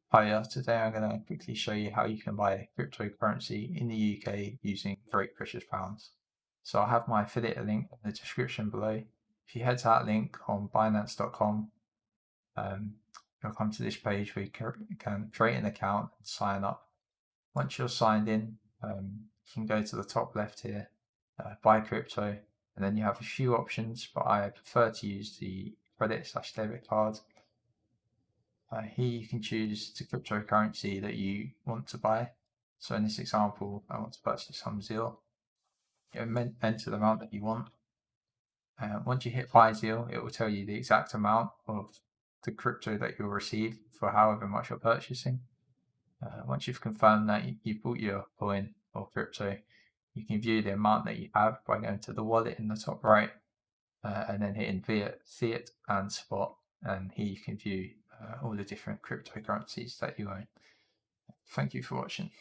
Hiya, today I'm going to quickly show you how you can buy cryptocurrency in the UK using Great British Pounds. So I have my affiliate link in the description below. If you head to that link on Binance.com, you'll come to this page where you can create an account and sign up. Once you're signed in, you can go to the top left here, buy crypto, and then you have a few options, but I prefer to use the credit/debit card. Here you can choose the cryptocurrency that you want to buy. So in this example, I want to purchase some ZIL. You enter the amount that you want. Once you hit buy ZIL, it will tell you the exact amount of the crypto that you'll receive for however much you're purchasing. Once you've confirmed that you've bought your coin or crypto, you can view the amount that you have by going to the wallet in the top right, and then hitting fiat and spot, and here you can view all the different cryptocurrencies that you own. Thank you for watching.